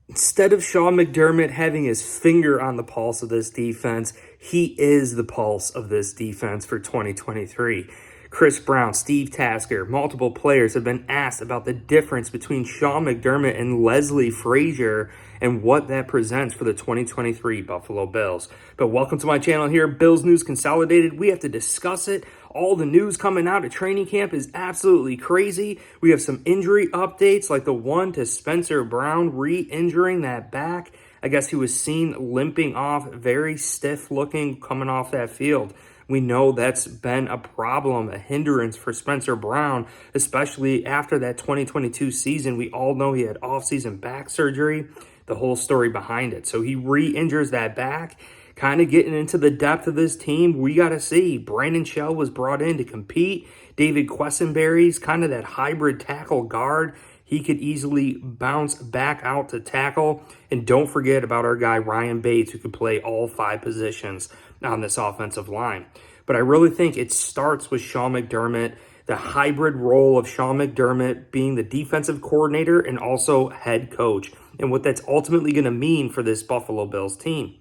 Instead of Sean McDermott having his finger on the pulse of this defense, he is the pulse of this defense for 2023. Chris Brown, Steve Tasker, multiple players have been asked about the difference between Sean McDermott and Leslie Frazier and what that presents for the 2023 Buffalo Bills. But welcome to my channel here, Bills News Consolidated. We have to discuss it. All the news coming out of training camp is absolutely crazy. We have some injury updates, like the one to Spencer Brown re-injuring that back. I guess he was seen limping off, very stiff looking coming off that field. We know that's been a problem, a hindrance for Spencer Brown, especially after that 2022 season. We all know he had off-season back surgery, the whole story behind it. So he re-injures that back, kind of getting into the depth of this team. We got to see. Brandon Shell was brought in to compete. David Quessenberry's kind of that hybrid tackle guard. He could easily bounce back out to tackle. And don't forget about our guy Ryan Bates, who could play all 5 positions on this offensive line. But I really think it starts with Sean McDermott, the hybrid role of Sean McDermott being the defensive coordinator and also head coach, and what that's ultimately going to mean for this Buffalo Bills team.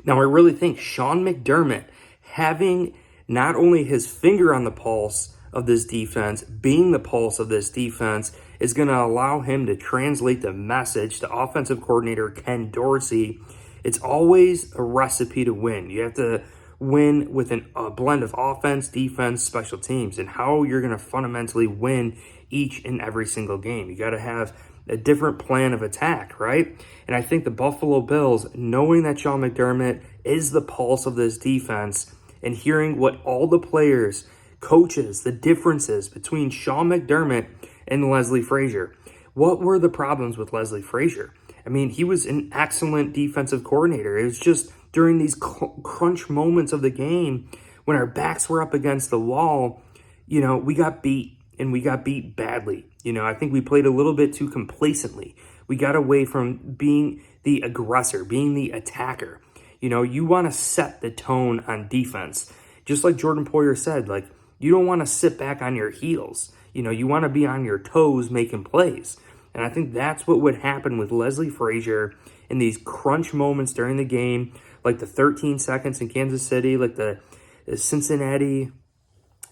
Now, I really think Sean McDermott having not only his finger on the pulse of this defense, being the pulse of this defense, is going to allow him to translate the message to offensive coordinator Ken Dorsey. It's always a recipe to win. You have to win with a blend of offense, defense, special teams, and how you're going to fundamentally win each and every single game. You got to have a different plan of attack, right? And I think the Buffalo Bills, knowing that Sean McDermott is the pulse of this defense and hearing what all the players, coaches, the differences between Sean McDermott and Leslie Frazier. What were the problems with Leslie Frazier? I mean, he was an excellent defensive coordinator. It was just during these crunch moments of the game when our backs were up against the wall, we got beat, and we got beat badly. I think we played a little bit too complacently. We got away from being the aggressor, being the attacker. You want to set the tone on defense. Just like Jordan Poyer said, you don't want to sit back on your heels. You want to be on your toes making plays. And I think that's what would happen with Leslie Frazier in these crunch moments during the game, like the 13 seconds in Kansas City, like the Cincinnati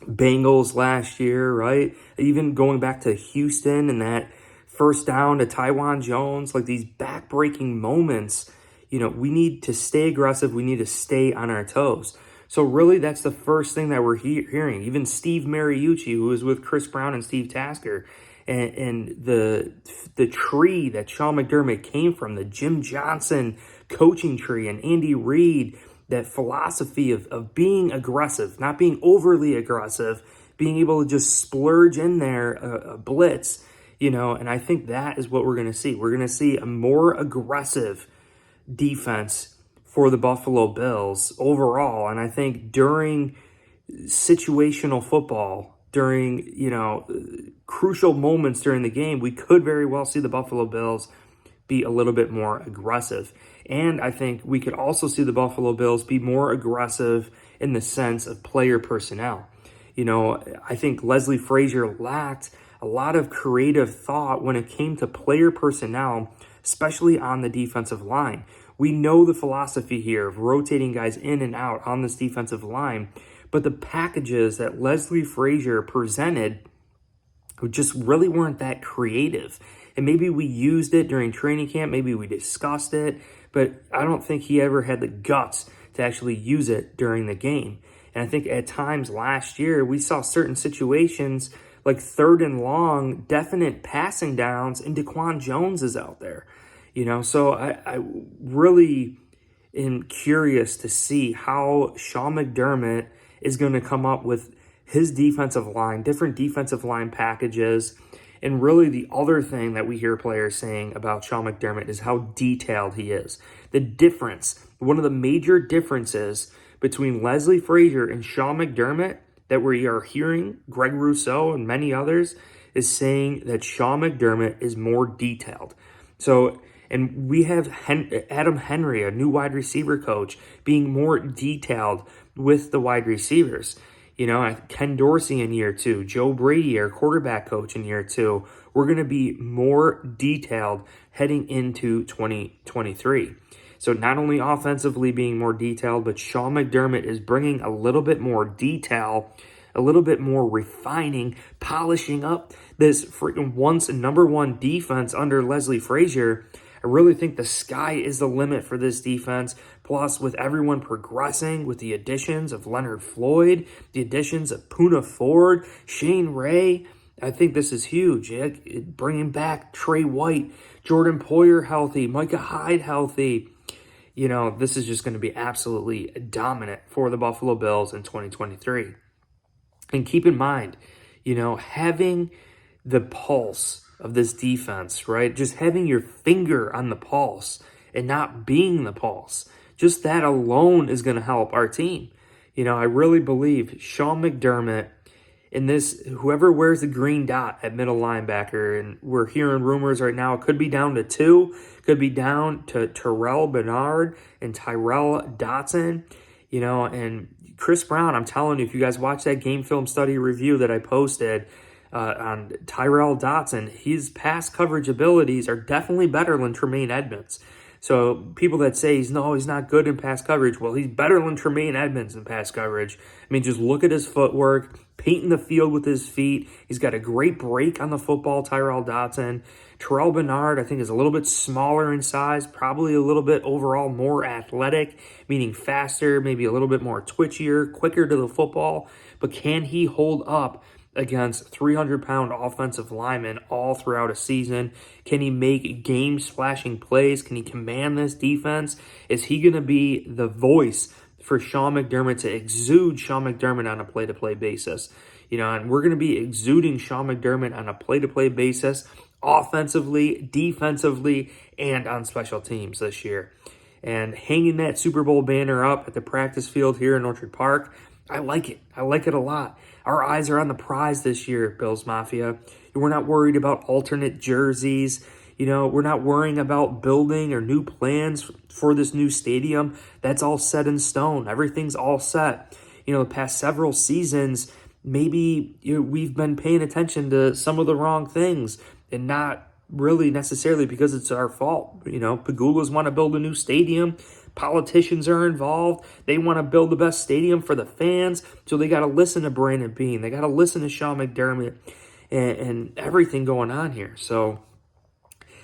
Bengals last year, right? Even going back to Houston and that first down to Tywan Jones, like these back-breaking moments, we need to stay aggressive. We need to stay on our toes. So really, that's the first thing that we're hearing. Even Steve Mariucci, who was with Chris Brown and Steve Tasker, and the tree that Sean McDermott came from, the Jim Johnson coaching tree, and Andy Reid, that philosophy of being aggressive, not being overly aggressive, being able to just splurge in there a blitz, and I think that is what we're going to see. We're going to see a more aggressive defense for the Buffalo Bills overall. And I think during situational football, during, crucial moments during the game, we could very well see the Buffalo Bills be a little bit more aggressive. And I think we could also see the Buffalo Bills be more aggressive in the sense of player personnel. I think Leslie Frazier lacked a lot of creative thought when it came to player personnel, especially on the defensive line. We know the philosophy here of rotating guys in and out on this defensive line, but the packages that Leslie Frazier presented just really weren't that creative. And maybe we used it during training camp, maybe we discussed it, but I don't think he ever had the guts to actually use it during the game. And I think at times last year, we saw certain situations like 3rd and long, definite passing downs, and DaQuan Jones is out there. So I really am curious to see how Sean McDermott is going to come up with his defensive line, different defensive line packages. And really the other thing that we hear players saying about Sean McDermott is how detailed he is. The difference, one of the major differences between Leslie Frazier and Sean McDermott that we are hearing, Greg Rousseau and many others, is saying that Sean McDermott is more detailed. So, and we have Adam Henry, a new wide receiver coach, being more detailed with the wide receivers. Ken Dorsey in year 2, Joe Brady, our quarterback coach in year 2, we're going to be more detailed heading into 2023. So not only offensively being more detailed, but Sean McDermott is bringing a little bit more detail, a little bit more refining, polishing up this freaking once number one defense under Leslie Frazier. I really think the sky is the limit for this defense. Plus, with everyone progressing, with the additions of Leonard Floyd, the additions of Poona Ford, Shane Ray, I think this is huge. Bringing back Trey White, Jordan Poyer healthy, Micah Hyde healthy. This is just going to be absolutely dominant for the Buffalo Bills in 2023. And keep in mind, having the pulse of this defense, right? Just having your finger on the pulse and not being the pulse. Just that alone is going to help our team. I really believe Sean McDermott in this, whoever wears the green dot at middle linebacker, and we're hearing rumors right now, it could be down to 2, could be down to Terrell Bernard and Tyrell Dotson, and Chris Brown, I'm telling you, if you guys watch that game film study review that I posted on Tyrell Dotson, his pass coverage abilities are definitely better than Tremaine Edmonds. So people that say he's not good in pass coverage, well, he's better than Tremaine Edmonds in pass coverage. I mean, just look at his footwork, painting the field with his feet. He's got a great break on the football, Tyrell Dotson. Terrell Bernard, I think, is a little bit smaller in size, probably a little bit overall more athletic, meaning faster, maybe a little bit more twitchier, quicker to the football. But can he hold up against 300-pound offensive linemen all throughout a season? Can he make game-splashing plays? Can he command this defense? Is he going to be the voice for Sean McDermott, to exude Sean McDermott on a play-to-play basis? And we're going to be exuding Sean McDermott on a play-to-play basis, offensively, defensively, and on special teams this year. And hanging that Super Bowl banner up at the practice field here in Orchard Park, I like it. I like it a lot. Our eyes are on the prize this year, Bills Mafia. We're not worried about alternate jerseys. We're not worrying about building or new plans for this new stadium. That's all set in stone. Everything's all set. The past several seasons, maybe we've been paying attention to some of the wrong things, and not really necessarily because it's our fault. Pagulas want to build a new stadium. Politicians are involved. They want to build the best stadium for the fans. So they got to listen to Brandon Beane. They got to listen to Sean McDermott and everything going on here. So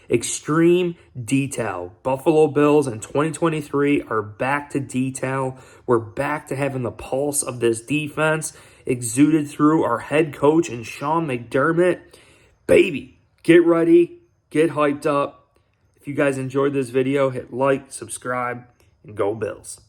extreme detail. Buffalo Bills in 2023 are back to detail. We're back to having the pulse of this defense exuded through our head coach and Sean McDermott. Baby, get ready, get hyped up. If you guys enjoyed this video, hit like, subscribe, and go Bills.